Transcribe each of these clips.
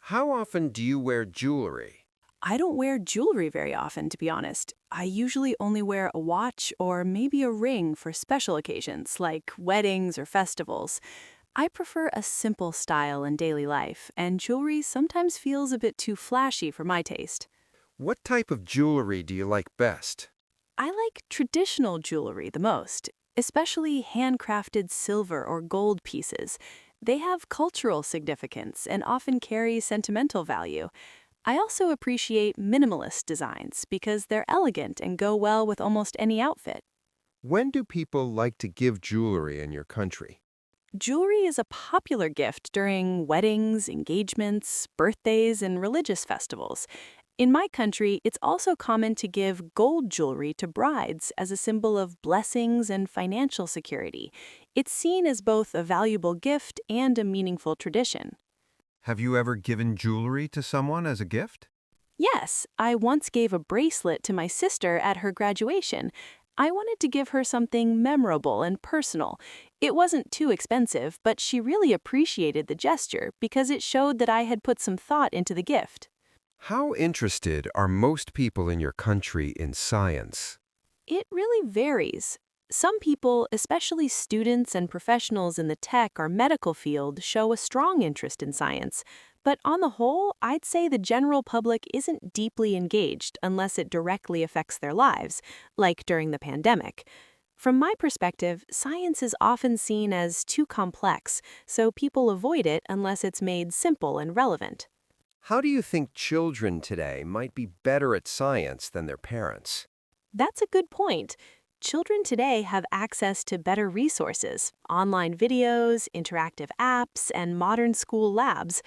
How often do you wear jewelry? I don't wear jewelry very often, to be honest. I usually only wear a watch or maybe a ring for special occasions like weddings or festivals. I prefer a simple style in daily life, and jewelry sometimes feels a bit too flashy for my taste. What type of jewelry do you like best? I like traditional jewelry the most, especially handcrafted silver or gold pieces. They have cultural significance and often carry sentimental value. I also appreciate minimalist designs because they're elegant and go well with almost any outfit. When do people like to give jewelry in your country? Jewelry is a popular gift during weddings, engagements, birthdays, and religious festivals. In my country, it's also common to give gold jewelry to brides as a symbol of blessings and financial security. It's seen as both a valuable gift and a meaningful tradition. Have you ever given jewelry to someone as a gift? Yes, I once gave a bracelet to my sister at her graduation. I wanted to give her something memorable and personal. It wasn't too expensive, but she really appreciated the gesture because it showed that I had put some thought into the gift. How interested are most people in your country in science? It really varies. Some people, especially students and professionals in the tech or medical field, show a strong interest in science. But on the whole, I'd say the general public isn't deeply engaged unless it directly affects their lives, like during the pandemic. From my perspective, science is often seen as too complex, so people avoid it unless it's made simple and relevant. How do you think children today might be better at science than their parents? That's a good point. Children today have access to better resources, online videos, interactive apps, and modern school labs.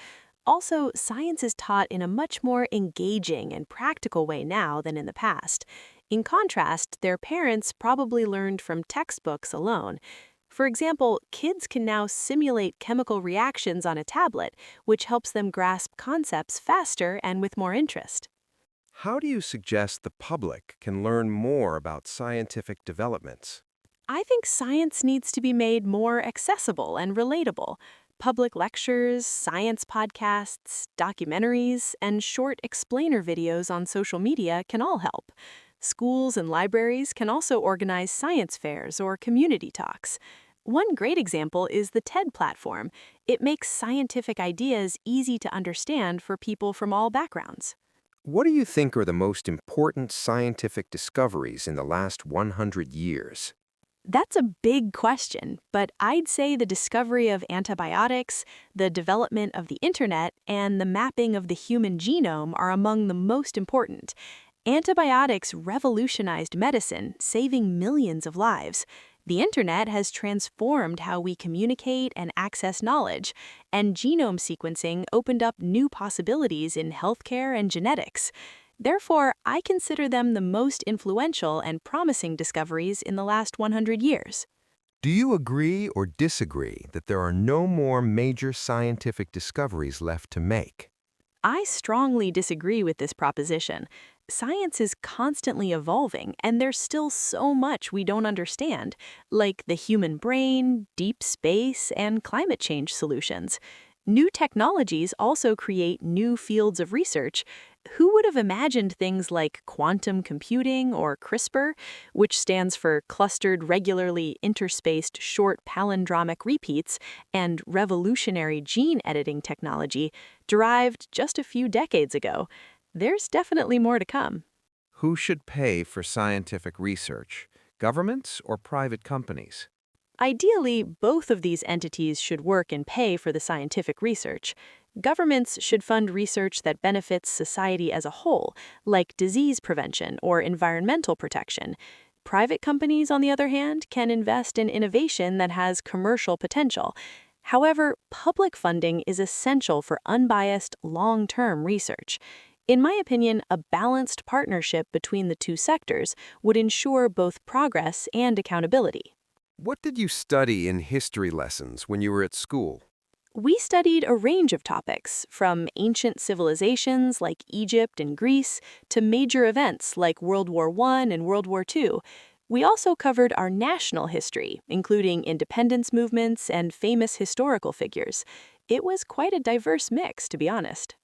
Also, science is taught in a much more engaging and practical way now than in the past. In contrast, their parents probably learned from textbooks alone. For example, kids can now simulate chemical reactions on a tablet, which helps them grasp concepts faster and with more interest. How do you suggest the public can learn more about scientific developments? I think science needs to be made more accessible and relatable. Public lectures, science podcasts, documentaries, and short explainer videos on social media can all help. Schools and libraries can also organize science fairs or community talks. One great example is the TED platform. It makes scientific ideas easy to understand for people from all backgrounds. What do you think are the most important scientific discoveries in the last 100 years? That's a big question, but I'd say the discovery of antibiotics, the development of the internet, and the mapping of the human genome are among the most important. Antibiotics revolutionized medicine, saving millions of lives. The internet has transformed how we communicate and access knowledge, and genome sequencing opened up new possibilities in healthcare and genetics. Therefore, I consider them the most influential and promising discoveries in the last 100 years. Do you agree or disagree that there are no more major scientific discoveries left to make? I strongly disagree with this proposition. Science is constantly evolving, and there's still so much we don't understand, like the human brain, deep space, and climate change solutions. New technologies also create new fields of research. Who would have imagined things like quantum computing or CRISPR, which stands for Clustered Regularly Interspaced Short Palindromic Repeats, and revolutionary gene editing technology, derived just a few decades ago? There's definitely more to come. Who should pay for scientific research, governments or private companies? Ideally, both of these entities should work and pay for the scientific research. Governments should fund research that benefits society as a whole, like disease prevention or environmental protection. Private companies, on the other hand, can invest in innovation that has commercial potential. However, public funding is essential for unbiased, long-term research. In my opinion, a balanced partnership between the two sectors would ensure both progress and accountability. What did you study in history lessons when you were at school? We studied a range of topics, from ancient civilizations like Egypt and Greece to major events like World War I and World War II. We also covered our national history, including independence movements and famous historical figures. It was quite a diverse mix, to be honest.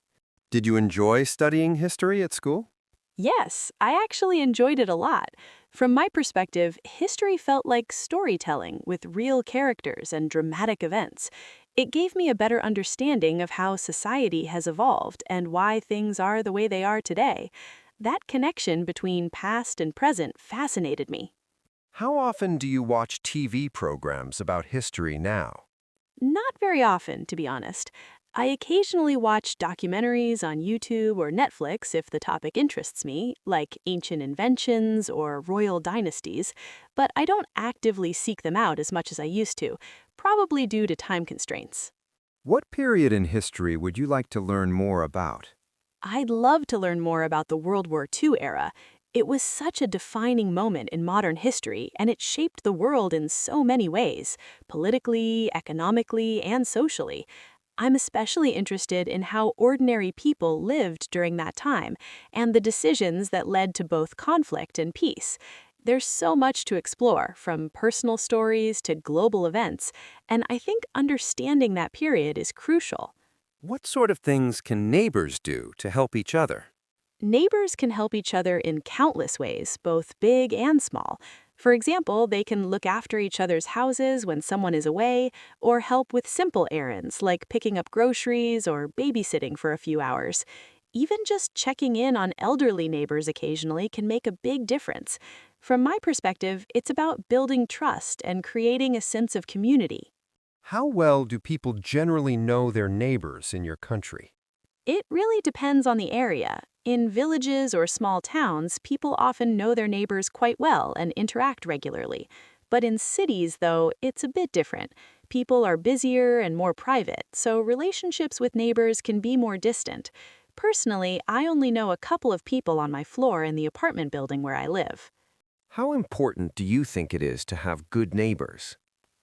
Did you enjoy studying history at school? Yes, I actually enjoyed it a lot. From my perspective, history felt like storytelling with real characters and dramatic events. It gave me a better understanding of how society has evolved and why things are the way they are today. That connection between past and present fascinated me. How often do you watch TV programs about history now? Not very often, to be honest. I occasionally watch documentaries on YouTube or Netflix if the topic interests me, like ancient inventions or royal dynasties, but I don't actively seek them out as much as I used to, probably due to time constraints. What period in history would you like to learn more about? I'd love to learn more about the World War II era. It was such a defining moment in modern history, and it shaped the world in so many ways, politically, economically, and socially. I'm especially interested in how ordinary people lived during that time and the decisions that led to both conflict and peace. There's so much to explore, from personal stories to global events, and I think understanding that period is crucial. What sort of things can neighbors do to help each other? Neighbors can help each other in countless ways, both big and small. For example, they can look after each other's houses when someone is away, or help with simple errands like picking up groceries or babysitting for a few hours. Even just checking in on elderly neighbors occasionally can make a big difference. From my perspective, it's about building trust and creating a sense of community. How well do people generally know their neighbors in your country? It really depends on the area. In villages or small towns, people often know their neighbors quite well and interact regularly. But in cities, though, it's a bit different. People are busier and more private, so relationships with neighbors can be more distant. Personally, I only know a couple of people on my floor in the apartment building where I live. How important do you think it is to have good neighbors?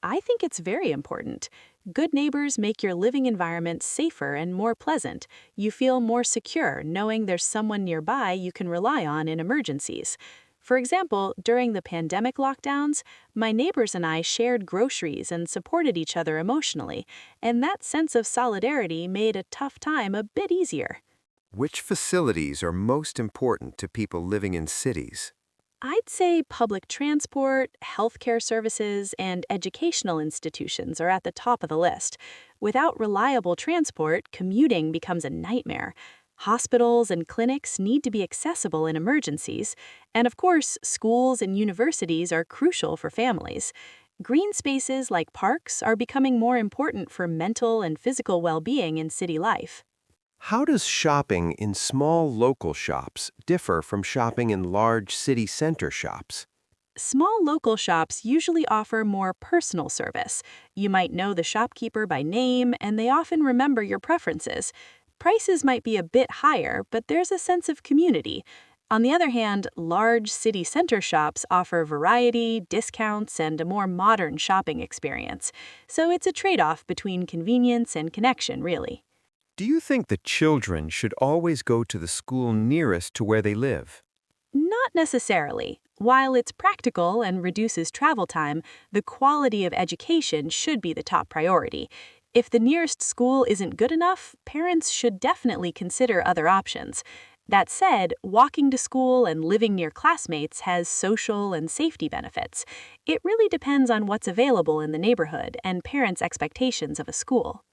I think it's very important. Good neighbors make your living environment safer and more pleasant. You feel more secure knowing there's someone nearby you can rely on in emergencies. For example, during the pandemic lockdowns, my neighbors and I shared groceries and supported each other emotionally, and that sense of solidarity made a tough time a bit easier. Which facilities are most important to people living in cities? I'd say public transport, healthcare services, and educational institutions are at the top of the list. Without reliable transport, commuting becomes a nightmare. Hospitals and clinics need to be accessible in emergencies. And of course, schools and universities are crucial for families. Green spaces like parks are becoming more important for mental and physical well-being in city life. How does shopping in small local shops differ from shopping in large city center shops? Small local shops usually offer more personal service. You might know the shopkeeper by name, and they often remember your preferences. Prices might be a bit higher, but there's a sense of community. On the other hand, large city center shops offer variety, discounts, and a more modern shopping experience. So it's a trade-off between convenience and connection, really. Do you think that children should always go to the school nearest to where they live? Not necessarily. While it's practical and reduces travel time, the quality of education should be the top priority. If the nearest school isn't good enough, parents should definitely consider other options. That said, walking to school and living near classmates has social and safety benefits. It really depends on what's available in the neighborhood and parents' expectations of a school.